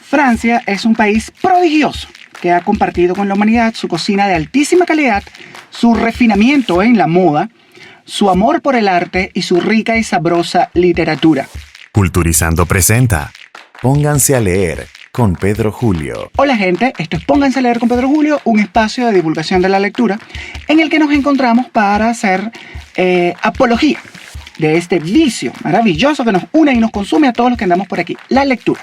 Francia es un país prodigioso que ha compartido con la humanidad su cocina de altísima calidad, su refinamiento en la moda, su amor por el arte y su rica y sabrosa literatura. Culturizando presenta Pónganse a leer con Pedro Julio. Hola gente, esto es Pónganse a leer con Pedro Julio, un espacio de divulgación de la lectura en el que nos encontramos para hacer apología de este vicio maravilloso que nos une y nos consume a todos los que andamos por aquí, la lectura.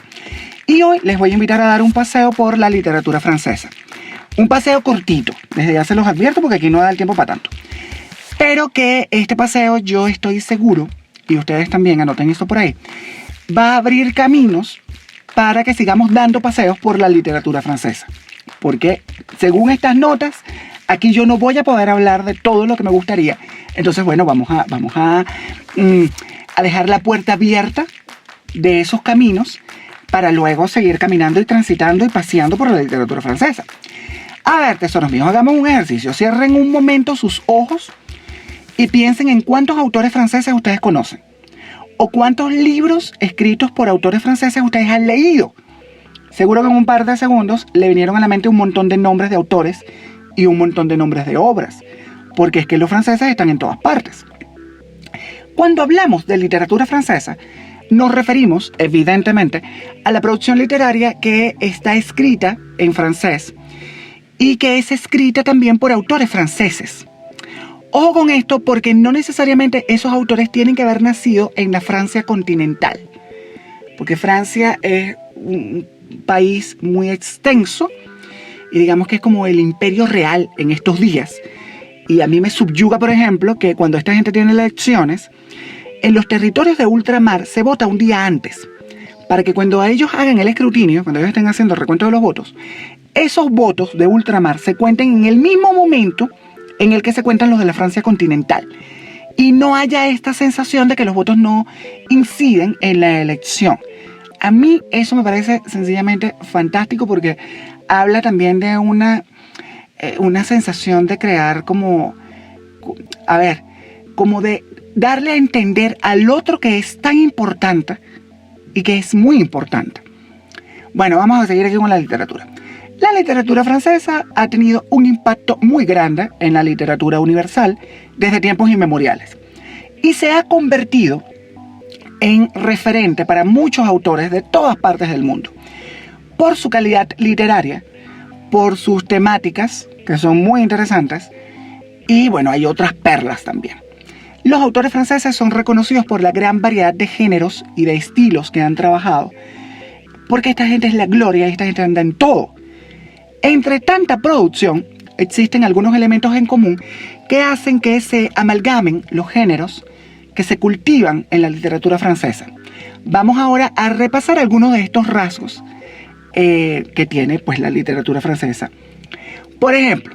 Y hoy les voy a invitar a dar un paseo por la literatura francesa. Un paseo cortito, desde ya se los advierto porque aquí no da el tiempo para tanto. Pero que este paseo yo estoy seguro, y ustedes también anoten esto por ahí, va a abrir caminos para que sigamos dando paseos por la literatura francesa. Porque según estas notas, aquí yo no voy a poder hablar de todo lo que me gustaría. Entonces, bueno, vamos a dejar la puerta abierta de esos caminos para luego seguir caminando y transitando y paseando por la literatura francesa. A ver, tesoros míos, hagamos un ejercicio. Cierren un momento sus ojos y piensen en cuántos autores franceses ustedes conocen. O cuántos libros escritos por autores franceses ustedes han leído. Seguro que en un par de segundos le vinieron a la mente un montón de nombres de autores y un montón de nombres de obras. Porque es que los franceses están en todas partes. Cuando hablamos de literatura francesa, nos referimos, evidentemente, a la producción literaria que está escrita en francés y que es escrita también por autores franceses. Ojo con esto porque no necesariamente esos autores tienen que haber nacido en la Francia continental. Porque Francia es un país muy extenso y digamos que es como el imperio real en estos días. Y a mí me subyuga, por ejemplo, que cuando esta gente tiene elecciones, en los territorios de ultramar se vota un día antes, para que cuando ellos hagan el escrutinio, cuando ellos estén haciendo el recuento de los votos, esos votos de ultramar se cuenten en el mismo momento en el que se cuentan los de la Francia continental. Y no haya esta sensación de que los votos no inciden en la elección. A mí eso me parece sencillamente fantástico porque habla también de una sensación de crear como de darle a entender al otro que es tan importante y que es muy importante. Bueno, vamos a seguir aquí con la literatura. La literatura francesa ha tenido un impacto muy grande en la literatura universal desde tiempos inmemoriales y se ha convertido en referente para muchos autores de todas partes del mundo por su calidad literaria, por sus temáticas que son muy interesantes y bueno, hay otras perlas también. Los autores franceses son reconocidos por la gran variedad de géneros y de estilos que han trabajado, porque esta gente es la gloria y esta gente anda en todo. Entre tanta producción, existen algunos elementos en común que hacen que se amalgamen los géneros que se cultivan en la literatura francesa. Vamos ahora a repasar algunos de estos rasgos que tiene pues, la literatura francesa. Por ejemplo,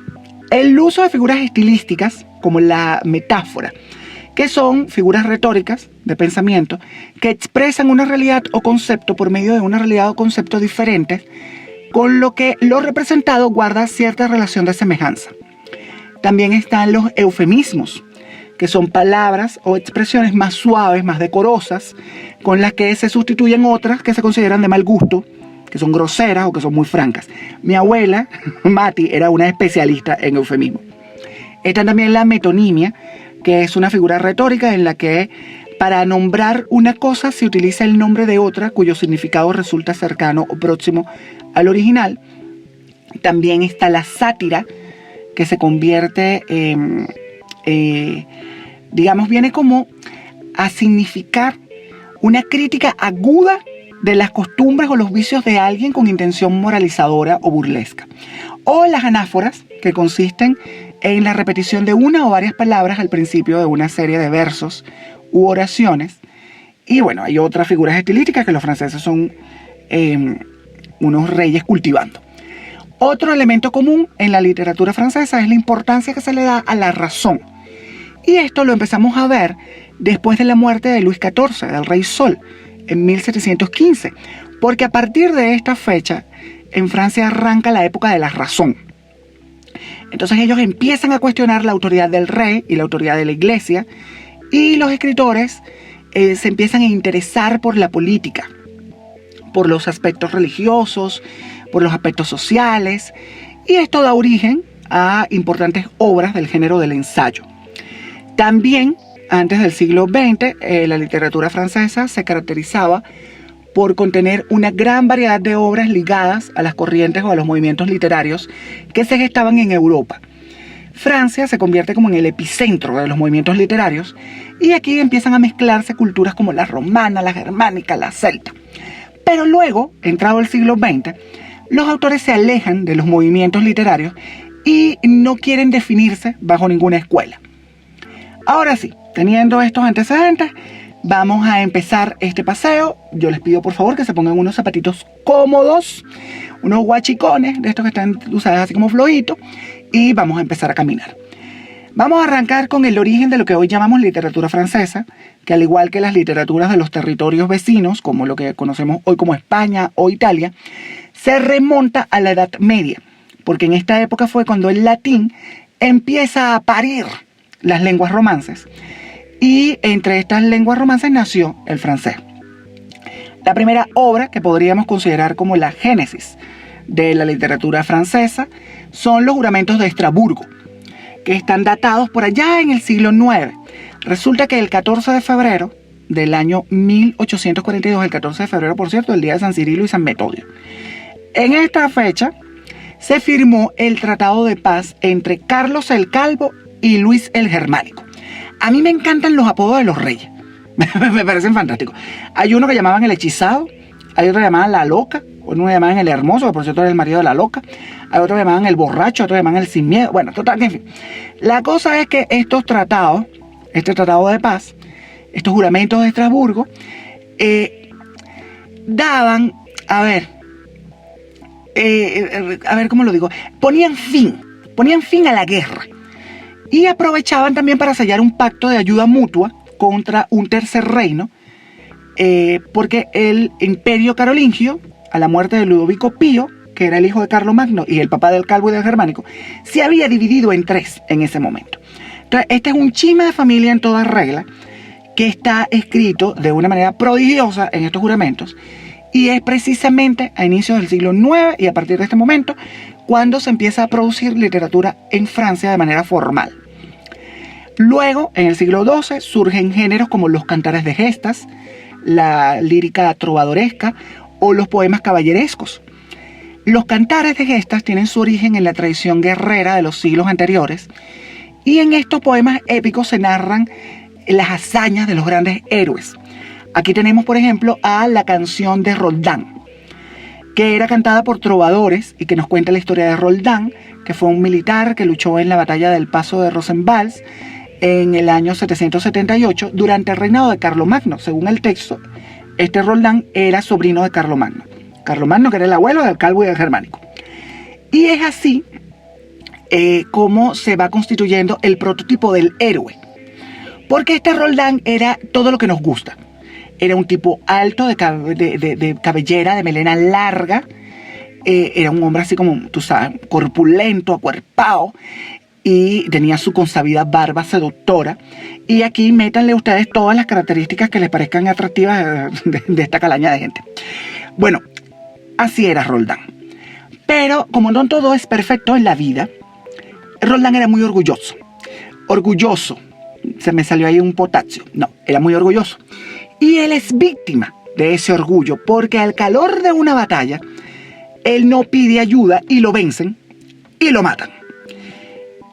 el uso de figuras estilísticas como la metáfora, que son figuras retóricas de pensamiento que expresan una realidad o concepto por medio de una realidad o concepto diferentes, con lo que lo representado guarda cierta relación de semejanza. También están los eufemismos, que son palabras o expresiones más suaves, más decorosas, con las que se sustituyen otras que se consideran de mal gusto, que son groseras o que son muy francas. Mi abuela, Mati, era una especialista en eufemismo. Está también la metonimia, que es una figura retórica en la que para nombrar una cosa se utiliza el nombre de otra cuyo significado resulta cercano o próximo al original. También está la sátira, que se convierte viene como a significar una crítica aguda de las costumbres o los vicios de alguien con intención moralizadora o burlesca. O las anáforas, que consisten en la repetición de una o varias palabras al principio de una serie de versos u oraciones. Y bueno, hay otras figuras estilísticas que los franceses son unos reyes cultivando. Otro elemento común en la literatura francesa es la importancia que se le da a la razón. Y esto lo empezamos a ver después de la muerte de Luis XIV, del Rey Sol, en 1715. Porque a partir de esta fecha, en Francia arranca la época de la razón. Entonces ellos empiezan a cuestionar la autoridad del rey y la autoridad de la iglesia, y los escritores se empiezan a interesar por la política, por los aspectos religiosos, por los aspectos sociales, y esto da origen a importantes obras del género del ensayo. También, antes del siglo XX, la literatura francesa se caracterizaba por contener una gran variedad de obras ligadas a las corrientes o a los movimientos literarios que se gestaban en Europa. Francia se convierte como en el epicentro de los movimientos literarios y aquí empiezan a mezclarse culturas como la romana, la germánica, la celta. Pero luego, entrado el siglo XX, los autores se alejan de los movimientos literarios y no quieren definirse bajo ninguna escuela. Ahora sí, teniendo estos antecedentes, vamos a empezar este paseo. Yo les pido por favor que se pongan unos zapatitos cómodos, unos guachicones de estos que están usados así como flojitos, y vamos a empezar a caminar. Vamos a arrancar con el origen de lo que hoy llamamos literatura francesa, que al igual que las literaturas de los territorios vecinos, como lo que conocemos hoy como España o Italia, se remonta a la Edad Media, porque en esta época fue cuando el latín empieza a parir las lenguas romances, y entre estas lenguas romances nació el francés. La primera obra que podríamos considerar como la génesis de la literatura francesa son los juramentos de Estrasburgo, que están datados por allá en el siglo IX. Resulta que el 14 de febrero del año 1842, el 14 de febrero, por cierto, el día de San Cirilo y San Metodio, en esta fecha se firmó el Tratado de Paz entre Carlos el Calvo y Luis el Germánico. A mí me encantan los apodos de los reyes. Me parecen fantásticos. Hay uno que llamaban el hechizado, hay otro que llamaban la loca, uno que llamaban el hermoso, que por cierto era el marido de la loca, hay otro que llamaban el borracho, otro que llamaban el sin miedo. Bueno, total, en fin. La cosa es que estos tratados, este tratado de paz, estos juramentos de Estrasburgo, daban, a ver, ¿cómo lo digo? Ponían fin a la guerra. Y aprovechaban también para sellar un pacto de ayuda mutua contra un tercer reino, porque el imperio carolingio, a la muerte de Ludovico Pío, que era el hijo de Carlomagno y el papá del Calvo y del Germánico, se había dividido en tres en ese momento. Entonces, este es un chisme de familia en toda regla, que está escrito de una manera prodigiosa en estos juramentos, y es precisamente a inicios del siglo IX y a partir de este momento cuando se empieza a producir literatura en Francia de manera formal. Luego, en el siglo XII, surgen géneros como los cantares de gestas, la lírica trovadoresca o los poemas caballerescos. Los cantares de gestas tienen su origen en la tradición guerrera de los siglos anteriores, y en estos poemas épicos se narran las hazañas de los grandes héroes. Aquí tenemos, por ejemplo, a la canción de Roldán, que era cantada por trovadores y que nos cuenta la historia de Roldán, que fue un militar que luchó en la batalla del Paso de Roncesvalles en el año 778 durante el reinado de Carlomagno. Según el texto, este Roldán era sobrino de Carlomagno. Carlomagno, que era el abuelo del Calvo y del Germánico. Y es así como se va constituyendo el prototipo del héroe. Porque este Roldán era todo lo que nos gusta. Era un tipo alto, de cabellera, de melena larga. Era un hombre así como, tú sabes, corpulento, acuerpado. Y tenía su consabida barba seductora. Y aquí métanle ustedes todas las características que les parezcan atractivas de esta calaña de gente. Bueno, así era Roldán. Pero como no todo es perfecto en la vida, Roldán era muy orgulloso. Orgulloso. Se me salió ahí un potasio. No, era muy orgulloso. Y él es víctima de ese orgullo porque al calor de una batalla, él no pide ayuda y lo vencen y lo matan.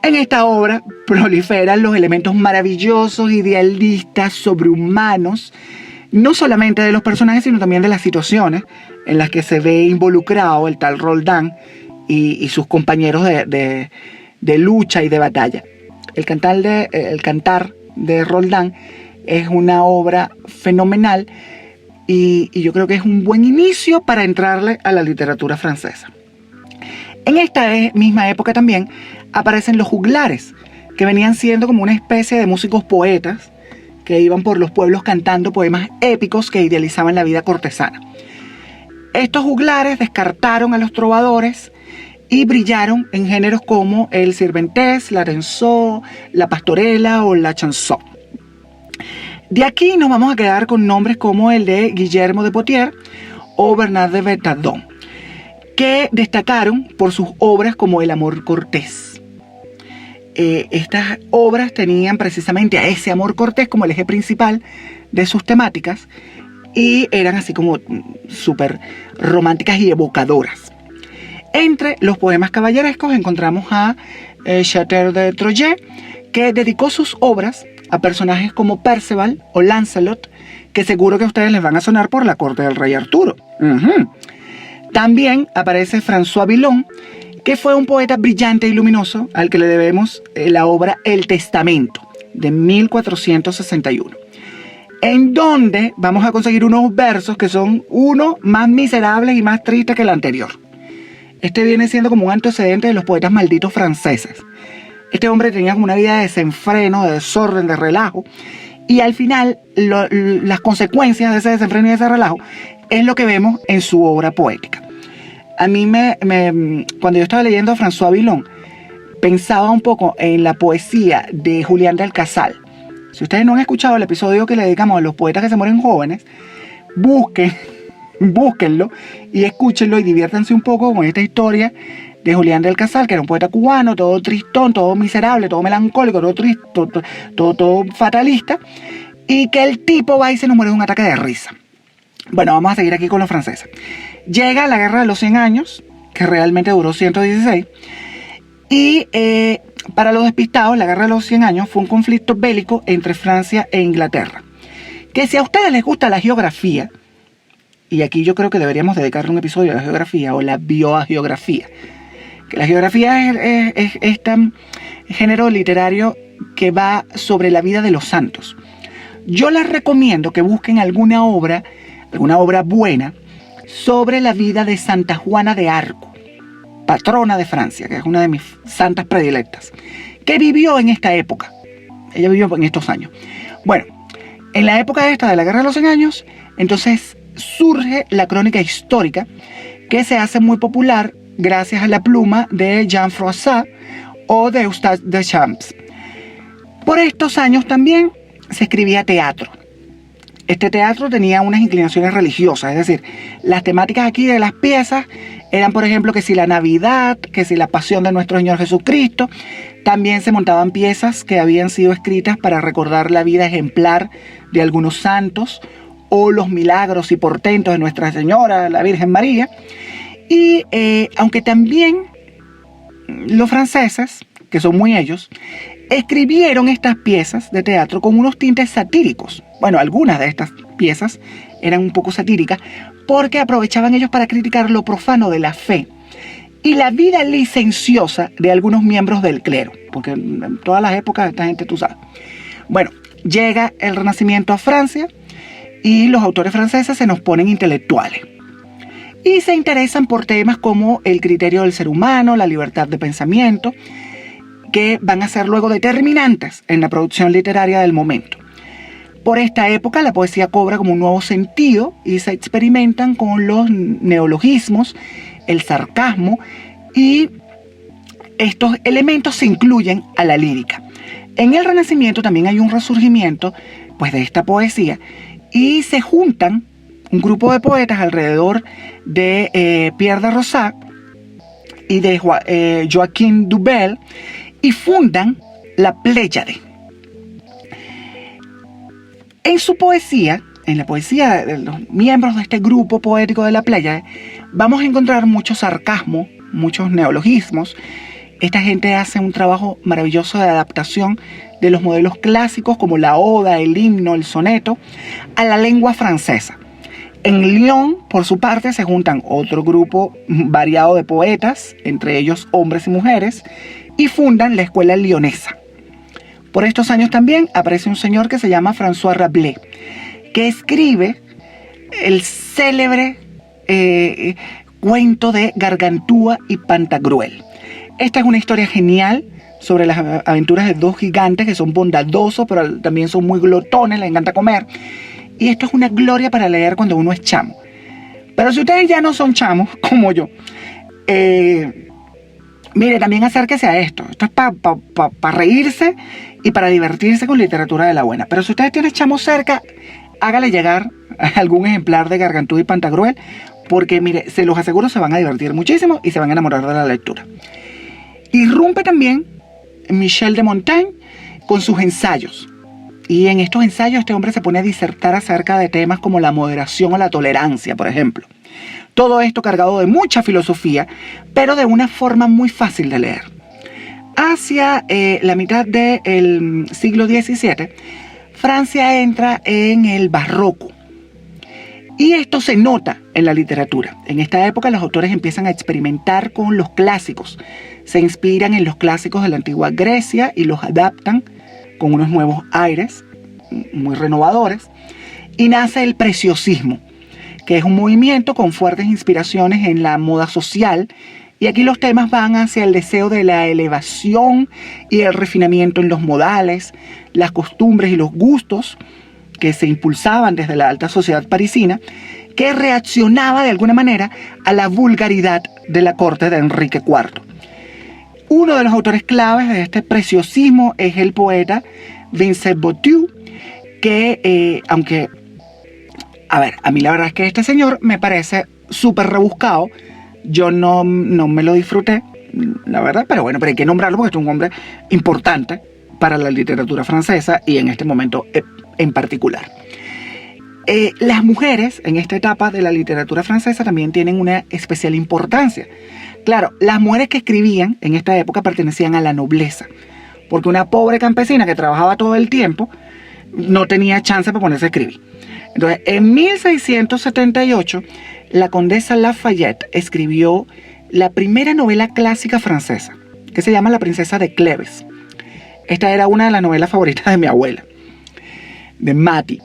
En esta obra proliferan los elementos maravillosos, idealistas, sobrehumanos, no solamente de los personajes, sino también de las situaciones en las que se ve involucrado el tal Roldán y sus compañeros de lucha y de batalla. El cantar de Roldán es una obra fenomenal y yo creo que es un buen inicio para entrarle a la literatura francesa. En esta misma época también aparecen los juglares, que venían siendo como una especie de músicos poetas que iban por los pueblos cantando poemas épicos que idealizaban la vida cortesana. Estos juglares descartaron a los trovadores y brillaron en géneros como el sirventés, la dansó, la pastorela o la chanson. De aquí nos vamos a quedar con nombres como el de Guillermo de Poitiers o Bernard de Bertadon, que destacaron por sus obras como El amor cortés. Estas obras tenían precisamente a ese amor cortés como el eje principal de sus temáticas y eran así como súper románticas y evocadoras. Entre los poemas caballerescos encontramos a Chater de Troyes, que dedicó sus obras a personajes como Perceval o Lancelot, que seguro que a ustedes les van a sonar por la corte del rey Arturo. También aparece François Villon, que fue un poeta brillante y luminoso al que le debemos la obra El Testamento, de 1461, en donde vamos a conseguir unos versos que son uno más miserables y más tristes que el anterior. Este viene siendo como un antecedente de los poetas malditos franceses. Este hombre tenía como una vida de desenfreno, de desorden, de relajo, y al final las consecuencias de ese desenfreno y de ese relajo es lo que vemos en su obra poética. A mí cuando yo estaba leyendo a François Villon, pensaba un poco en la poesía de Julián de Alcázar. Si ustedes no han escuchado el episodio que le dedicamos a los poetas que se mueren jóvenes, búsquenlo y escúchenlo y diviértanse un poco con esta historia de Julián de Alcázar, que era un poeta cubano, todo tristón, todo miserable, todo melancólico, todo triste, todo fatalista, y que el tipo va y se nos muere de un ataque de risa. Bueno, vamos a seguir aquí con los franceses. Llega la Guerra de los 100 años, que realmente duró 116, y para los despistados, la Guerra de los 100 años fue un conflicto bélico entre Francia e Inglaterra. Que si a ustedes les gusta la geografía, y aquí yo creo que deberíamos dedicarle un episodio a la geografía o la biogeografía, que la geografía es este género literario que va sobre la vida de los santos. Yo les recomiendo que busquen alguna obra buena sobre la vida de Santa Juana de Arco, patrona de Francia, que es una de mis santas predilectas, que vivió en esta época. Ella vivió en estos años. Bueno, en la época esta de la Guerra de los 100 años, entonces surge la crónica histórica, que se hace muy popular gracias a la pluma de Jean Froissart o de Eustache de Champs. Por estos años también se escribía teatro. Este teatro tenía unas inclinaciones religiosas, es decir, las temáticas aquí de las piezas eran, por ejemplo, que si la Navidad, que si la pasión de nuestro Señor Jesucristo. También se montaban piezas que habían sido escritas para recordar la vida ejemplar de algunos santos o los milagros y portentos de Nuestra Señora, la Virgen María. Y aunque también los franceses, que son muy ellos, escribieron estas piezas de teatro con unos tintes satíricos. Bueno, algunas de estas piezas eran un poco satíricas porque aprovechaban ellos para criticar lo profano de la fe y la vida licenciosa de algunos miembros del clero, porque en todas las épocas esta gente, tú sabes. Bueno, llega el Renacimiento a Francia y los autores franceses se nos ponen intelectuales y se interesan por temas como el criterio del ser humano, la libertad de pensamiento, que van a ser luego determinantes en la producción literaria del momento. Por esta época la poesía cobra como un nuevo sentido y se experimentan con los neologismos, el sarcasmo, y estos elementos se incluyen a la lírica. En el Renacimiento también hay un resurgimiento pues, de esta poesía y se juntan un grupo de poetas alrededor de Pierre de Rosat y de Joaquin Dubel y fundan la Pléyade. En su poesía, en la poesía de los miembros de este grupo poético de la Pléyade, vamos a encontrar mucho sarcasmo, muchos neologismos. Esta gente hace un trabajo maravilloso de adaptación de los modelos clásicos como la oda, el himno, el soneto, a la lengua francesa. En Lyon, por su parte, se juntan otro grupo variado de poetas, entre ellos hombres y mujeres, y fundan la escuela lyonesa. Por estos años también aparece un señor que se llama François Rabelais, que escribe el célebre cuento de Gargantúa y Pantagruel. Esta es una historia genial sobre las aventuras de dos gigantes que son bondadosos, pero también son muy glotones, les encanta comer. Y esto es una gloria para leer cuando uno es chamo. Pero si ustedes ya no son chamos, como yo, mire, también acérquese a esto. Esto es para reírse y para divertirse con literatura de la buena. Pero si ustedes tienen chamos cerca, hágale llegar algún ejemplar de Gargantúa y Pantagruel, porque mire, se los aseguro, se van a divertir muchísimo y se van a enamorar de la lectura. Irrumpe también Michel de Montaigne con sus ensayos. Y en estos ensayos este hombre se pone a disertar acerca de temas como la moderación o la tolerancia, por ejemplo. Todo esto cargado de mucha filosofía, pero de una forma muy fácil de leer. Hacia la mitad del siglo XVII, Francia entra en el barroco. Y esto se nota en la literatura. En esta época los autores empiezan a experimentar con los clásicos. Se inspiran en los clásicos de la antigua Grecia y los adaptan con unos nuevos aires muy renovadores. Y nace el preciosismo, que es un movimiento con fuertes inspiraciones en la moda social. Y aquí los temas van hacia el deseo de la elevación y el refinamiento en los modales, las costumbres y los gustos que se impulsaban desde la alta sociedad parisina, que reaccionaba de alguna manera a la vulgaridad de la corte de Enrique IV. Uno de los autores claves de este preciosismo es el poeta Vincent Boitou, que aunque, a mí la verdad es que este señor me parece súper rebuscado. Yo no me lo disfruté, la verdad, pero bueno, pero hay que nombrarlo porque es un hombre importante para la literatura francesa y en este momento en particular. Las mujeres en esta etapa de la literatura francesa también tienen una especial importancia. Claro, las mujeres que escribían en esta época pertenecían a la nobleza, porque una pobre campesina que trabajaba todo el tiempo no tenía chance para ponerse a escribir. Entonces, en 1678, la condesa Lafayette escribió la primera novela clásica francesa, que se llama La princesa de Cleves. Esta era una de las novelas favoritas de mi abuela, de Mati.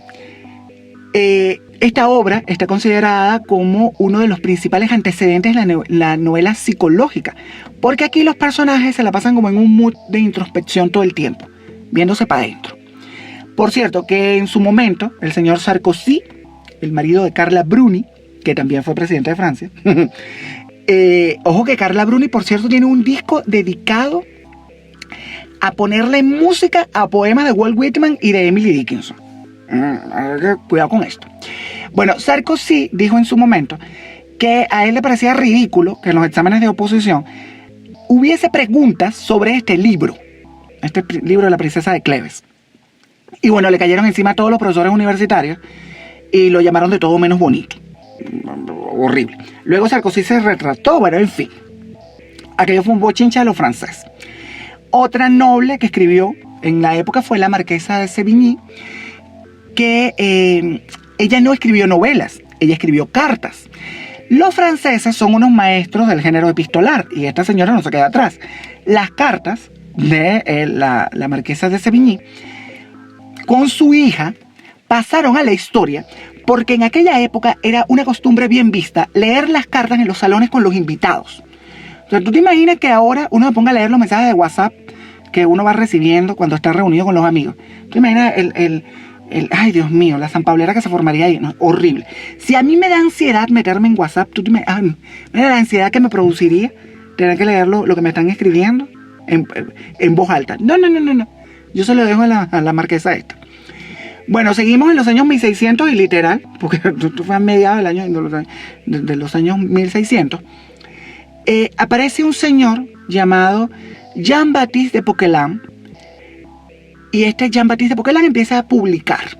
Esta obra está considerada como uno de los principales antecedentes de la novela psicológica, porque aquí los personajes se la pasan como en un mood de introspección todo el tiempo, viéndose para adentro. Por cierto, que en su momento, el señor Sarkozy, el marido de Carla Bruni, que también fue presidente de Francia, ojo que Carla Bruni, por cierto, tiene un disco dedicado a ponerle música a poemas de Walt Whitman y de Emily Dickinson. Cuidado con esto. Bueno, Sarkozy dijo en su momento que a él le parecía ridículo que en los exámenes de oposición hubiese preguntas sobre este libro de la princesa de Cleves. Y bueno, le cayeron encima a todos los profesores universitarios y lo llamaron de todo menos bonito. Horrible. Luego Sarkozy se retrató, bueno, en fin. Aquello fue un bochinche de los franceses. Otra noble que escribió en la época fue la marquesa de Sévigné, que ella no escribió novelas, ella escribió cartas. Los franceses son unos maestros del género epistolar y esta señora no se queda atrás. Las cartas de la marquesa de Sévigné con su hija pasaron a la historia porque en aquella época era una costumbre bien vista leer las cartas en los salones con los invitados. O sea, tú te imaginas que ahora uno se ponga a leer los mensajes de WhatsApp que uno va recibiendo cuando está reunido con los amigos. Tú te imaginas ay Dios mío, la zampablera que se formaría ahí, ¿no? Horrible. Si a mí me da ansiedad meterme en WhatsApp, mira la ansiedad que me produciría tener que leer lo que me están escribiendo en voz alta. No. Yo se lo dejo a la marquesa esta. Bueno, seguimos en los años 1600 y literal, porque esto fue a mediados de los años 1600. Aparece un señor llamado Jean-Baptiste de Poquelin. Y este Jean-Baptiste de Poquelin empieza a publicar.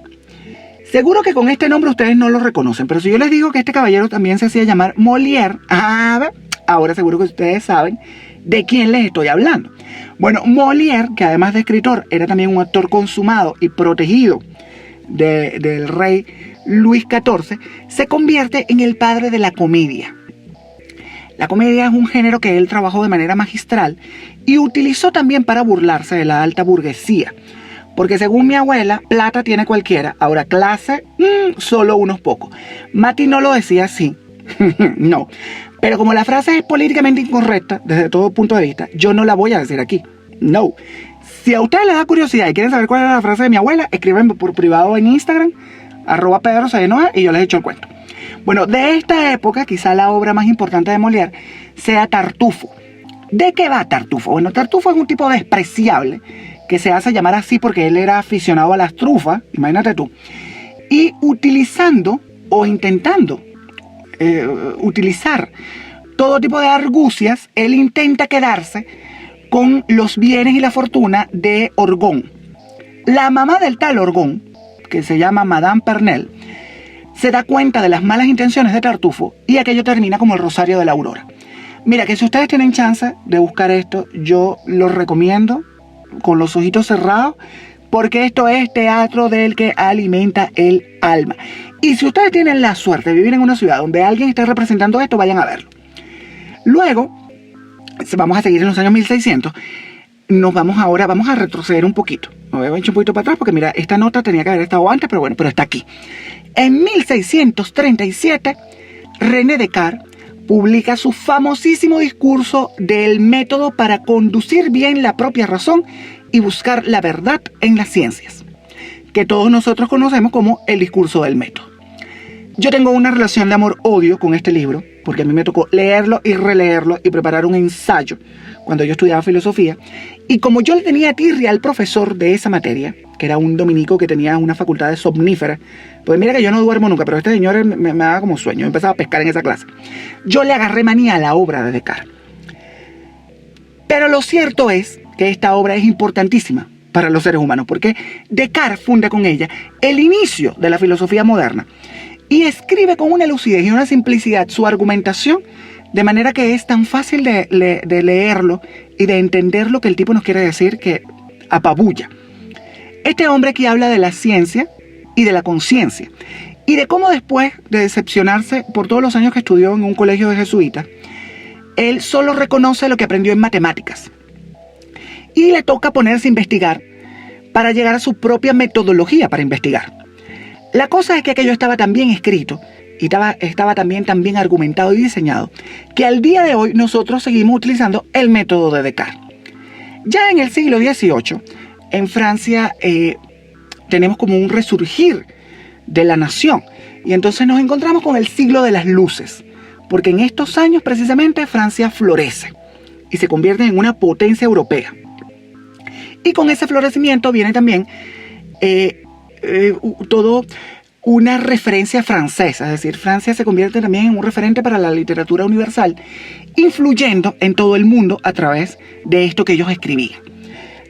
Seguro que con este nombre ustedes no lo reconocen, pero si yo les digo que este caballero también se hacía llamar Molière, ahora seguro que ustedes saben de quién les estoy hablando. Bueno, Molière, que además de escritor, era también un actor consumado y protegido del rey Luis XIV, se convierte en el padre de la comedia. La comedia es un género que él trabajó de manera magistral y utilizó también para burlarse de la alta burguesía. Porque según mi abuela, plata tiene cualquiera, ahora clase, solo unos pocos. Mati no lo decía así, no. Pero como la frase es políticamente incorrecta desde todo punto de vista, yo no la voy a decir aquí, no. Si a ustedes les da curiosidad y quieren saber cuál era la frase de mi abuela, escríbanme por privado en Instagram, @PedroSainoa, y yo les echo el cuento. Bueno, de esta época, quizá la obra más importante de Molière sea Tartufo. ¿De qué va Tartufo? Bueno, Tartufo es un tipo despreciable que se hace llamar así porque él era aficionado a las trufas, imagínate tú, y utilizando o intentando utilizar todo tipo de argucias, él intenta quedarse con los bienes y la fortuna de Orgón. La mamá del tal Orgón, que se llama Madame Pernelle, se da cuenta de las malas intenciones de Tartufo y aquello termina como el Rosario de la Aurora. Mira, que si ustedes tienen chance de buscar esto, yo lo recomiendo con los ojitos cerrados, porque esto es teatro del que alimenta el alma. Y si ustedes tienen la suerte de vivir en una ciudad donde alguien esté representando esto, vayan a verlo. Luego, vamos a seguir en los años 1600. Vamos a retroceder un poquito. Me voy a echar un poquito para atrás porque mira, esta nota tenía que haber estado antes, pero bueno, pero está aquí. En 1637, René Descartes publica su famosísimo discurso del método para conducir bien la propia razón y buscar la verdad en las ciencias, que todos nosotros conocemos como el discurso del método. Yo tengo una relación de amor-odio con este libro, porque a mí me tocó leerlo y releerlo y preparar un ensayo cuando yo estudiaba filosofía. Y como yo le tenía tirria al profesor de esa materia, que era un dominico que tenía una facultad de somnífera, pues mira que yo no duermo nunca, pero este señor me daba como sueño, me empezaba a pescar en esa clase. Yo le agarré manía a la obra de Descartes. Pero lo cierto es que esta obra es importantísima para los seres humanos, porque Descartes funda con ella el inicio de la filosofía moderna y escribe con una lucidez y una simplicidad su argumentación, de manera que es tan fácil de leerlo y de entender lo que el tipo nos quiere decir que apabulla. Este hombre aquí habla de la ciencia y de la conciencia y de cómo después de decepcionarse por todos los años que estudió en un colegio de jesuitas, él solo reconoce lo que aprendió en matemáticas y le toca ponerse a investigar para llegar a su propia metodología para investigar. La cosa es que aquello estaba tan bien escrito y estaba también tan bien argumentado y diseñado que al día de hoy nosotros seguimos utilizando el método de Descartes. Ya en el siglo XVIII, en Francia, tenemos como un resurgir de la nación y entonces nos encontramos con el siglo de las luces, porque en estos años precisamente Francia florece y se convierte en una potencia europea. Y con ese florecimiento viene también todo una referencia francesa, es decir, Francia se convierte también en un referente para la literatura universal, influyendo en todo el mundo a través de esto que ellos escribían.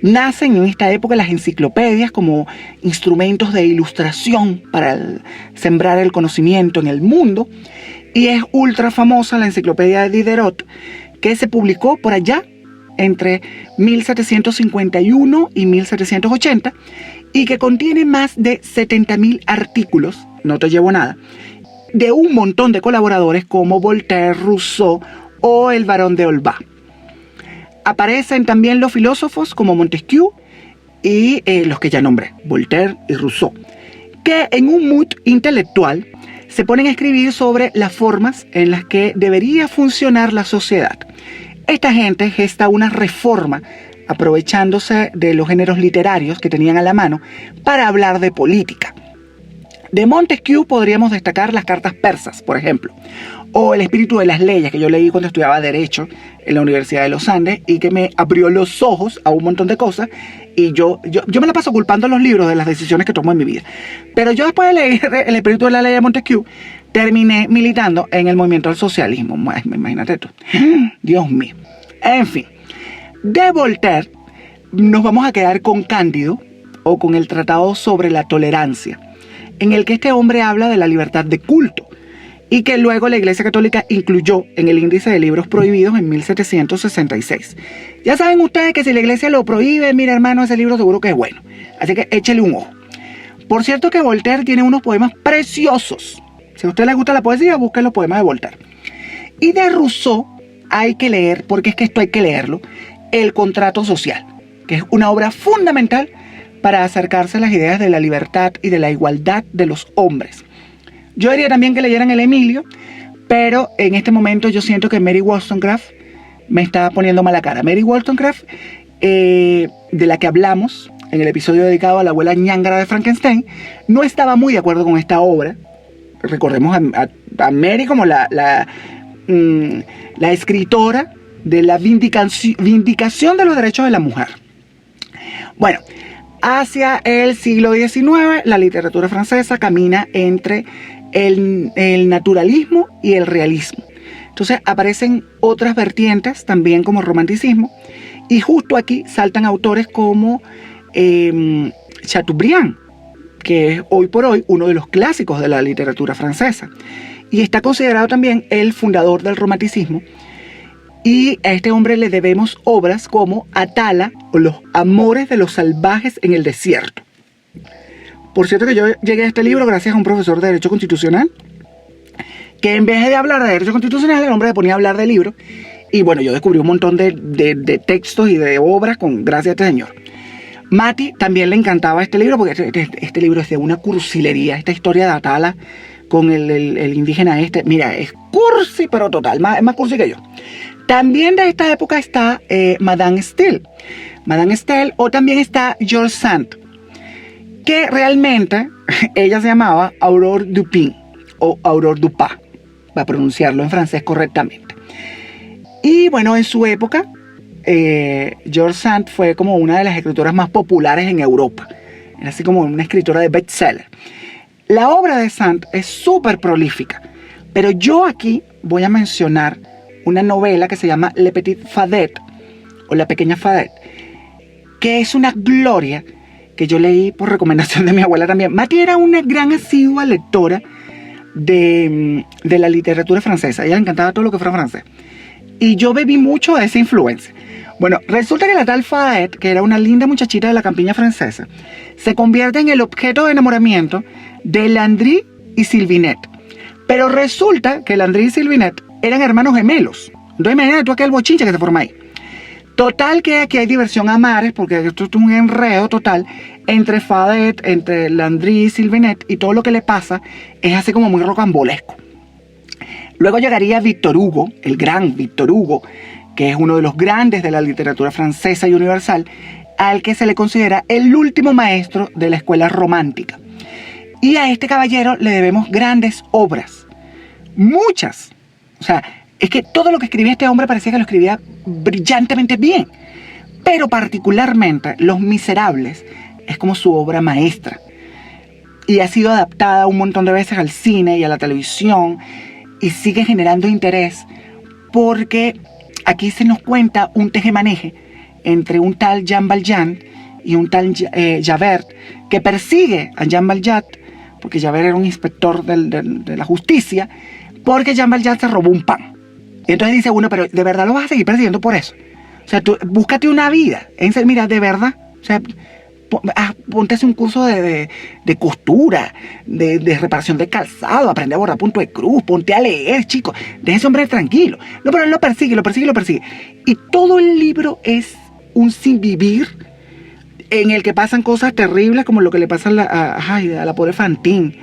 Nacen en esta época las enciclopedias como instrumentos de ilustración para sembrar el conocimiento en el mundo, y es ultra famosa la enciclopedia de Diderot, que se publicó por allá entre 1751 y 1780 y que contiene más de 70.000 artículos, no te llevo nada, de un montón de colaboradores como Voltaire, Rousseau o el Barón de Holbach. Aparecen también los filósofos como Montesquieu y los que ya nombré, Voltaire y Rousseau, que en un mood intelectual se ponen a escribir sobre las formas en las que debería funcionar la sociedad. Esta gente gesta una reforma aprovechándose de los géneros literarios que tenían a la mano para hablar de política. De Montesquieu podríamos destacar las cartas persas, por ejemplo, o el espíritu de las leyes, que yo leí cuando estudiaba Derecho en la Universidad de los Andes y que me abrió los ojos a un montón de cosas. Y yo me la paso culpando a los libros de las decisiones que tomo en mi vida. Pero yo después de leer el espíritu de la ley de Montesquieu, terminé militando en el movimiento del socialismo. Imagínate tú. Dios mío. En fin. De Voltaire nos vamos a quedar con Cándido o con el Tratado sobre la Tolerancia, en el que este hombre habla de la libertad de culto y que luego la Iglesia Católica incluyó en el índice de libros prohibidos en 1766. Ya saben ustedes que si la Iglesia lo prohíbe, mira hermano, ese libro seguro que es bueno. Así que échele un ojo. Por cierto que Voltaire tiene unos poemas preciosos. Si a usted le gusta la poesía, busquen los poemas de Voltaire. Y de Rousseau hay que leer, porque es que esto hay que leerlo, El Contrato Social, que es una obra fundamental para acercarse a las ideas de la libertad y de la igualdad de los hombres. Yo diría también que leyeran El Emilio, pero en este momento yo siento que Mary Wollstonecraft me está poniendo mala cara. Mary Wollstonecraft, de la que hablamos en el episodio dedicado a la abuela ñángara de Frankenstein, no estaba muy de acuerdo con esta obra. Recordemos a Mary como la escritora de la vindicación de los derechos de la mujer. Bueno, hacia el siglo XIX, la literatura francesa camina entre el naturalismo y el realismo. Entonces aparecen otras vertientes también como romanticismo, y justo aquí saltan autores como Chateaubriand, que es hoy por hoy uno de los clásicos de la literatura francesa, y está considerado también el fundador del romanticismo. Y a este hombre le debemos obras como Atala o Los amores de los salvajes en el desierto. Por cierto que yo llegué a este libro gracias a un profesor de Derecho Constitucional, que en vez de hablar de Derecho Constitucional, el hombre se ponía a hablar de libros. Y bueno, yo descubrí un montón de textos y de obras gracias a este señor. Mati también le encantaba este libro, porque este libro es de una cursilería. Esta historia de Atala con el indígena mira, es cursi, pero total, es más cursi que yo. También de esta época está Madame Steele. Madame Steele, o también está George Sand, que realmente ella se llamaba Aurore Dupin o Aurore Dupin, para pronunciarlo en francés correctamente. Y bueno, en su época, George Sand fue como una de las escritoras más populares en Europa. Era así como una escritora de bestseller. La obra de Sand es súper prolífica, pero yo aquí voy a mencionar una novela que se llama Le Petit Fadet, o La Pequeña Fadet, que es una gloria, que yo leí por recomendación de mi abuela también. Mati era una gran asidua lectora de la literatura francesa. A ella le encantaba todo lo que fuera francés. Y yo bebí mucho de esa influencia. Bueno, resulta que la tal Fadet, que era una linda muchachita de la campiña francesa, se convierte en el objeto de enamoramiento de Landry y Sylvinette. Pero resulta que Landry y Sylvinette eran hermanos gemelos. Entonces imagínate tú aquel bochinche que se forma ahí. Total que aquí hay diversión a mares, porque esto es un enredo total entre Fadet, entre Landry y Sylvinette, y todo lo que le pasa es así como muy rocambolesco. Luego llegaría Victor Hugo, el gran Victor Hugo, que es uno de los grandes de la literatura francesa y universal, al que se le considera el último maestro de la escuela romántica. Y a este caballero le debemos grandes obras, muchas. O sea, es que todo lo que escribía este hombre parecía que lo escribía brillantemente bien. Pero particularmente Los Miserables es como su obra maestra. Y ha sido adaptada un montón de veces al cine y a la televisión. Y sigue generando interés porque aquí se nos cuenta un tejemaneje entre un tal Jean Valjean y un tal Javert, que persigue a Jean Valjean, porque Javert era un inspector de la justicia, porque Jean Valjean se robó un pan. Y entonces dice uno, pero ¿de verdad lo vas a seguir persiguiendo por eso? O sea, tú búscate una vida. Mira, de verdad. O sea, ponte un curso de costura, de reparación de calzado, aprende a bordar punto de cruz, ponte a leer, chico. Deja ese hombre tranquilo. No, pero él lo persigue. Y todo el libro es un sinvivir en el que pasan cosas terribles, como lo que le pasa a la pobre Fantine.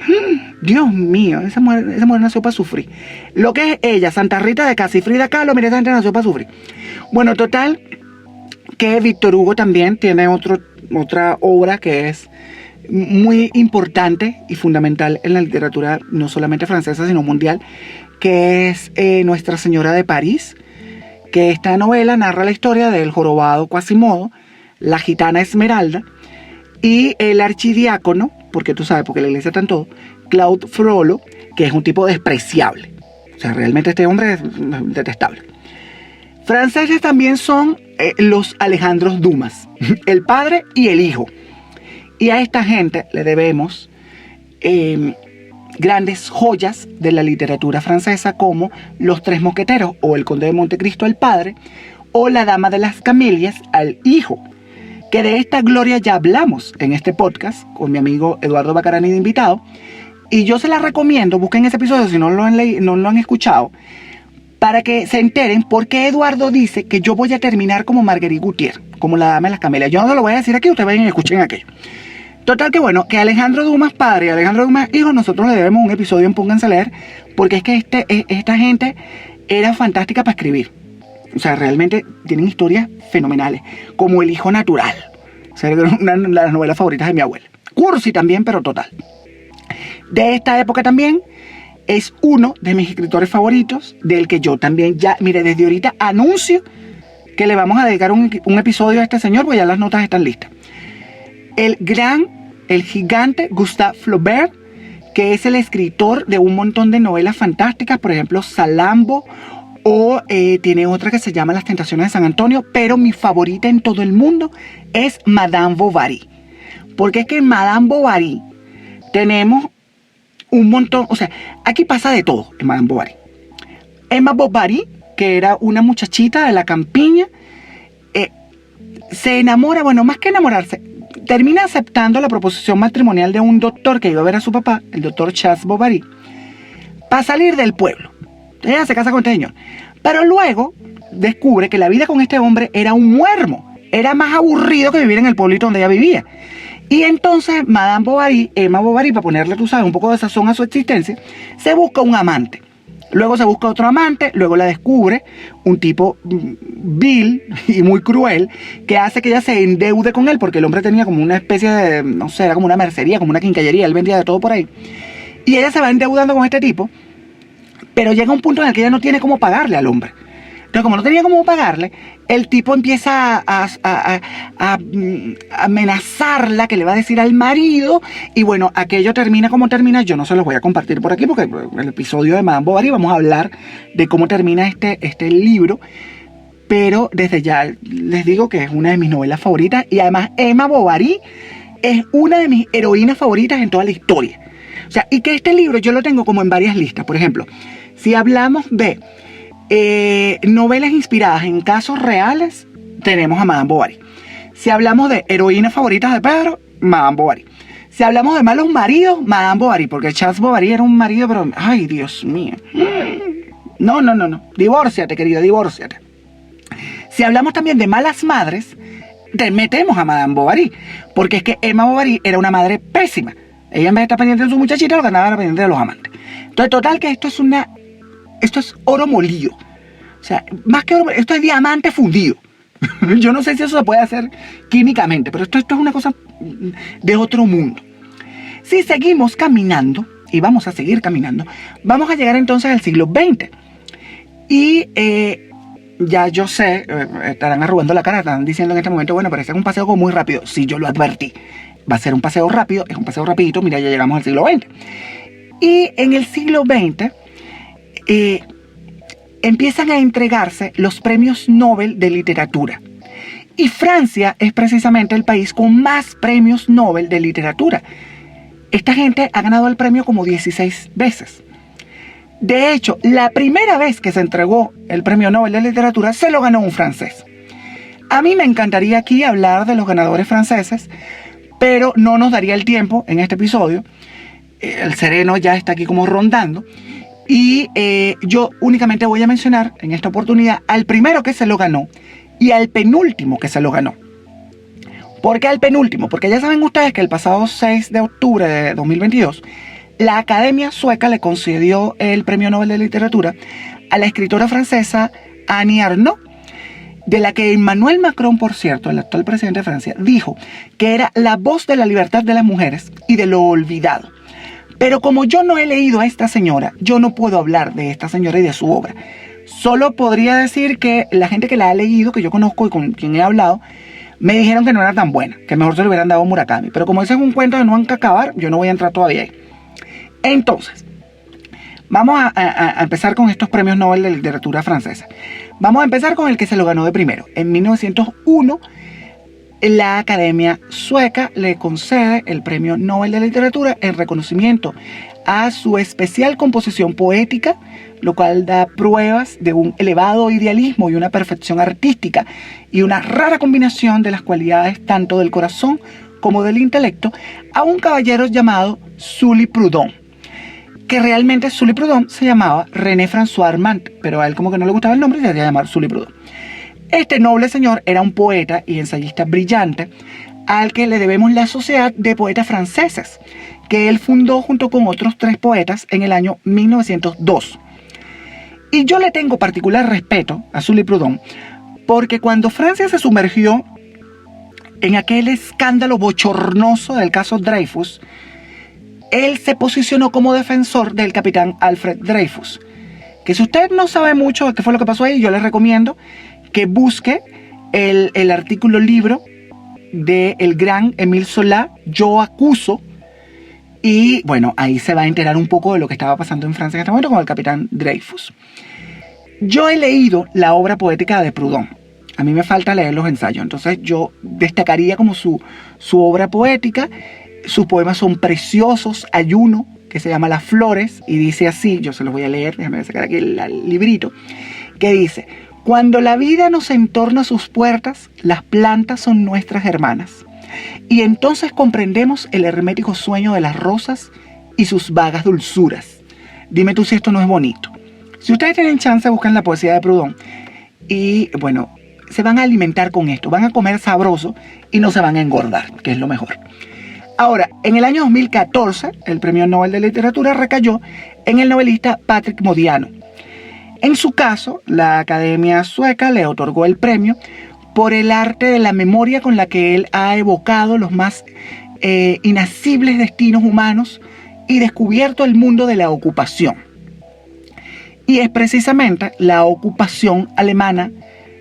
Dios mío, esa mujer nació para sufrir. Lo que es ella, Santa Rita de Casa y Frida Kahlo, mira, esa gente nació para sufrir. Bueno, total, que Victor Hugo también tiene otra obra que es muy importante y fundamental en la literatura, no solamente francesa, sino mundial, que es Nuestra Señora de París, que esta novela narra la historia del jorobado Quasimodo, la gitana Esmeralda y el archidiácono, porque tú sabes, porque la iglesia está en todo, Claude Frollo, que es un tipo despreciable. O sea, realmente este hombre es detestable. Franceses también son los Alejandros Dumas, el padre y el hijo. Y a esta gente le debemos grandes joyas de la literatura francesa, como Los Tres Mosqueteros, o El Conde de Montecristo, el padre, o La Dama de las Camelias, al hijo. Que de esta gloria ya hablamos en este podcast con mi amigo Eduardo Bacarani de invitado. Y yo se la recomiendo, busquen ese episodio si no lo han escuchado, para que se enteren por qué Eduardo dice que yo voy a terminar como Marguerite Gautier, como la Dama de las Camelias. Yo no se lo voy a decir aquí, ustedes vayan y escuchen aquello. Total que bueno, que Alejandro Dumas padre y Alejandro Dumas hijo, nosotros le debemos un episodio en Pónganse a Leer, porque es que esta gente era fantástica para escribir. O sea, realmente tienen historias fenomenales, como El Hijo Natural. O sea, una de las novelas favoritas de mi abuela. Cursi también, pero total. De esta época también es uno de mis escritores favoritos, del que yo también ya, mire, desde ahorita anuncio que le vamos a dedicar un episodio a este señor, porque ya las notas están listas. El gigante Gustave Flaubert, que es el escritor de un montón de novelas fantásticas, por ejemplo, Salambo, o tiene otra que se llama Las Tentaciones de San Antonio, pero mi favorita en todo el mundo es Madame Bovary. Porque es que en Madame Bovary tenemos un montón, o sea, aquí pasa de todo en Madame Bovary. Emma Bovary, que era una muchachita de la campiña, se enamora, bueno, más que enamorarse, termina aceptando la proposición matrimonial de un doctor que iba a ver a su papá, el doctor Charles Bovary, para salir del pueblo. Ella se casa con este señor. Pero luego descubre que la vida con este hombre era un muermo. Era más aburrido que vivir en el pueblito donde ella vivía. Y entonces Madame Bovary, Emma Bovary, para ponerle, tú sabes, un poco de sazón a su existencia, se busca un amante. Luego se busca otro amante, luego la descubre un tipo vil y muy cruel que hace que ella se endeude con él porque el hombre tenía como una especie de, no sé, era como una mercería, como una quincallería, él vendía de todo por ahí. Y ella se va endeudando con este tipo, pero llega un punto en el que ella no tiene cómo pagarle al hombre. Entonces, como no tenía cómo pagarle, el tipo empieza a amenazarla, que le va a decir al marido, y bueno, aquello termina como termina. Yo no se los voy a compartir por aquí, porque en el episodio de Madame Bovary vamos a hablar de cómo termina este libro, pero desde ya les digo que es una de mis novelas favoritas, y además Emma Bovary es una de mis heroínas favoritas en toda la historia. O sea, y que este libro yo lo tengo como en varias listas. Por ejemplo, si hablamos de novelas inspiradas en casos reales, tenemos a Madame Bovary. Si hablamos de heroínas favoritas de Pedro, Madame Bovary. Si hablamos de malos maridos, Madame Bovary, porque Charles Bovary era un marido, pero ay, Dios mío. No. Divórciate, querida, divórciate. Si hablamos también de malas madres, te metemos a Madame Bovary, porque es que Emma Bovary era una madre pésima. Ella, en vez de estar pendiente de su muchachita, lo que andaba era pendiente de los amantes. Entonces, total, que esto es oro molido. O sea, más que oro molido, esto es diamante fundido. Yo no sé si eso se puede hacer químicamente, pero esto es una cosa de otro mundo. Si seguimos caminando, y vamos a seguir caminando, vamos a llegar entonces al siglo XX. Y ya yo sé, estarán arrugando la cara, están diciendo en este momento, bueno, pero este es un paseo como muy rápido. Sí, yo lo advertí. Va a ser un paseo rápido, es un paseo rapidito, mira, ya llegamos al siglo XX. Y en el siglo XX empiezan a entregarse los premios Nobel de literatura. Y Francia es precisamente el país con más premios Nobel de literatura. Esta gente ha ganado el premio como 16 veces. De hecho, la primera vez que se entregó el premio Nobel de literatura se lo ganó un francés. A mí me encantaría aquí hablar de los ganadores franceses, pero no nos daría el tiempo en este episodio. El sereno ya está aquí como rondando. Y yo únicamente voy a mencionar en esta oportunidad al primero que se lo ganó y al penúltimo que se lo ganó. ¿Por qué al penúltimo? Porque ya saben ustedes que el pasado 6 de octubre de 2022, la Academia Sueca le concedió el Premio Nobel de Literatura a la escritora francesa Annie Ernaux, de la que Emmanuel Macron, por cierto, el actual presidente de Francia, dijo que era la voz de la libertad de las mujeres y de lo olvidado. Pero como yo no he leído a esta señora, yo no puedo hablar de esta señora y de su obra. Solo podría decir que la gente que la ha leído, que yo conozco y con quien he hablado, me dijeron que no era tan buena, que mejor se le hubieran dado a Murakami. Pero como ese es un cuento de nunca acabar, yo no voy a entrar todavía ahí. Entonces, vamos a empezar con estos premios Nobel de literatura francesa. Vamos a empezar con el que se lo ganó de primero. En 1901, la Academia Sueca le concede el Premio Nobel de Literatura en reconocimiento a su especial composición poética, lo cual da pruebas de un elevado idealismo y una perfección artística y una rara combinación de las cualidades tanto del corazón como del intelecto a un caballero llamado Sully Prudhomme, que realmente Sully Prudhomme se llamaba René François Armand, pero a él como que no le gustaba el nombre y se hacía llamar Sully Prudhomme. Este noble señor era un poeta y ensayista brillante al que le debemos la Sociedad de Poetas Franceses, que él fundó junto con otros 3 poetas en el año 1902. Y yo le tengo particular respeto a Sully Prudhomme porque cuando Francia se sumergió en aquel escándalo bochornoso del caso Dreyfus, él se posicionó como defensor del capitán Alfred Dreyfus. Que si usted no sabe mucho de qué fue lo que pasó ahí, yo le recomiendo que busque el artículo libro del gran Émile Zola, Yo acuso, Y bueno, ahí se va a enterar un poco de lo que estaba pasando en Francia en este momento con el capitán Dreyfus. Yo he leído la obra poética de Proudhon. A mí me falta leer los ensayos, entonces yo destacaría como su obra poética. Sus poemas son preciosos. Hay uno que se llama Las Flores y dice así, yo se los voy a leer, déjame sacar aquí el librito, que dice: cuando la vida nos entorna a sus puertas, las plantas son nuestras hermanas. Y entonces comprendemos el hermético sueño de las rosas y sus vagas dulzuras. Dime tú si esto no es bonito. Si ustedes tienen chance, buscan la poesía de Proudhon y bueno, se van a alimentar con esto, van a comer sabroso y no se van a engordar, que es lo mejor. Ahora, en el año 2014, el Premio Nobel de Literatura recayó en el novelista Patrick Modiano. En su caso, la Academia Sueca le otorgó el premio por el arte de la memoria con la que él ha evocado los más inasibles destinos humanos y descubierto el mundo de la ocupación. Y es precisamente la ocupación alemana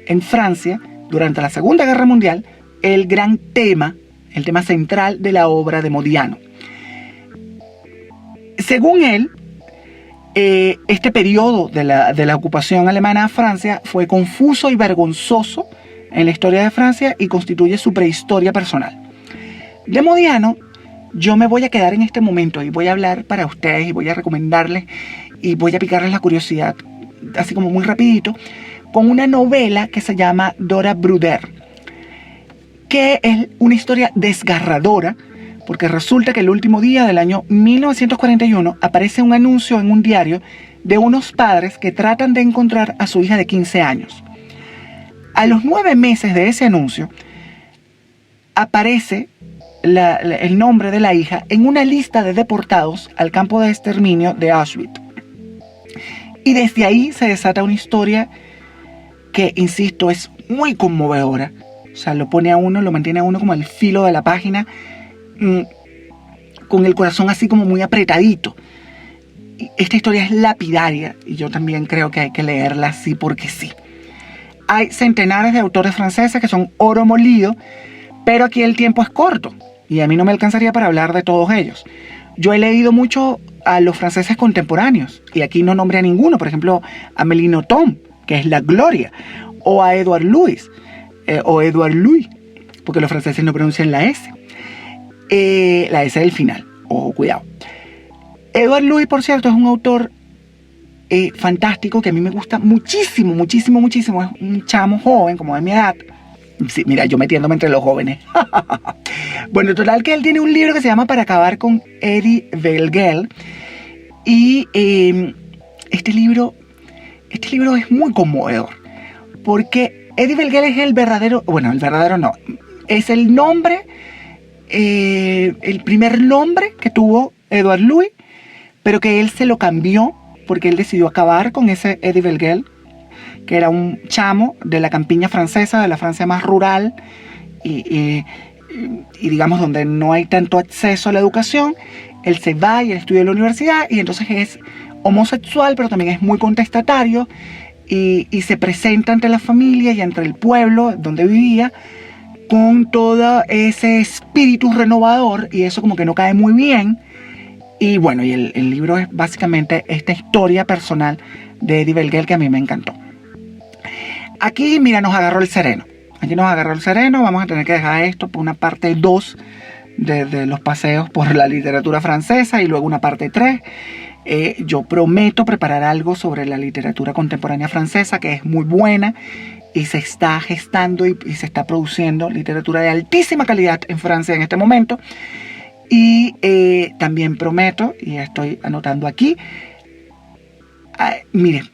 en Francia durante la Segunda Guerra Mundial el gran tema, el tema central de la obra de Modiano. Según él, este periodo de la ocupación alemana a Francia fue confuso y vergonzoso en la historia de Francia y constituye su prehistoria personal. De Modiano, yo me voy a quedar en este momento y voy a hablar para ustedes y voy a recomendarles y voy a picarles la curiosidad, así como muy rapidito, con una novela que se llama Dora Bruder, que es una historia desgarradora, porque resulta que el último día del año 1941 aparece un anuncio en un diario de unos padres que tratan de encontrar a su hija de 15 años. A los 9 meses de ese anuncio, aparece el nombre de la hija en una lista de deportados al campo de exterminio de Auschwitz. Y desde ahí se desata una historia que, insisto, es muy conmovedora. O sea, lo pone a uno, lo mantiene a uno como al filo de la página, con el corazón así como muy apretadito. Esta historia es lapidaria y yo también creo que hay que leerla así porque sí. Hay centenares de autores franceses que son oro molido, pero aquí el tiempo es corto y a mí no me alcanzaría para hablar de todos ellos. Yo he leído mucho a los franceses contemporáneos y aquí no nombré a ninguno. Por ejemplo, a Mélie Nothomb, que es la gloria, o a Edouard Louis, porque los franceses no pronuncian la S. La S del final, ojo, cuidado. Edouard Louis, por cierto, es un autor fantástico que a mí me gusta muchísimo, muchísimo, muchísimo. Es un chamo joven, como de mi edad. Sí, mira, yo metiéndome entre los jóvenes. Bueno, total que él tiene un libro que se llama Para acabar con Eddie Belleguel. Y este libro es muy conmovedor. Porque Eddie Belleguel es el verdadero no, es el nombre, el primer nombre que tuvo Edouard Louis, pero que él se lo cambió porque él decidió acabar con ese Eddie Belleguel, que era un chamo de la campiña francesa, de la Francia más rural y digamos donde no hay tanto acceso a la educación. Él se va y él estudia en la universidad y entonces es homosexual, pero también es muy contestatario y se presenta ante la familia y ante el pueblo donde vivía con todo ese espíritu renovador, y eso como que no cae muy bien. Y bueno, y el libro es básicamente esta historia personal de Eddie Belleguel que a mí me encantó. Aquí, mira, nos agarró el sereno. Vamos a tener que dejar esto por una parte 2 de los paseos por la literatura francesa y luego una parte 3. Yo prometo preparar algo sobre la literatura contemporánea francesa, que es muy buena y se está gestando y se está produciendo literatura de altísima calidad en Francia en este momento. Y también prometo, y estoy anotando aquí,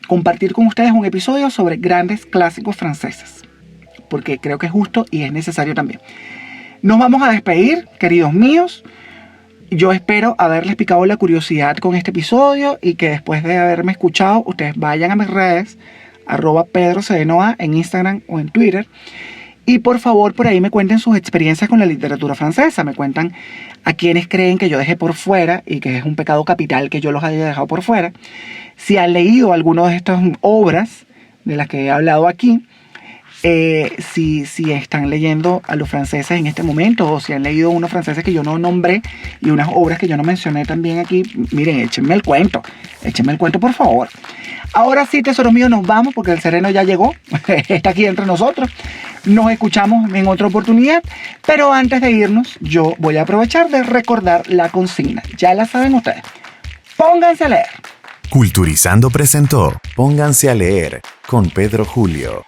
compartir con ustedes un episodio sobre grandes clásicos franceses, porque creo que es justo y es necesario también. Nos vamos a despedir, queridos míos. Yo espero haberles picado la curiosidad con este episodio y que después de haberme escuchado, ustedes vayan a mis redes, @PedroCDNOA en Instagram o en Twitter. Y por favor, por ahí me cuenten sus experiencias con la literatura francesa. Me cuentan a quienes creen que yo dejé por fuera y que es un pecado capital que yo los haya dejado por fuera. Si han leído alguna de estas obras de las que he hablado aquí. si están leyendo a los franceses en este momento o si han leído unos franceses que yo no nombré y unas obras que yo no mencioné también aquí, miren, échenme el cuento por favor. Ahora sí, tesoros míos, nos vamos porque el sereno ya llegó, está aquí entre nosotros. Nos escuchamos en otra oportunidad, pero antes de irnos yo voy a aprovechar de recordar la consigna. Ya la saben ustedes. Pónganse a leer. Culturizando presentó Pónganse a leer con Pedro Julio.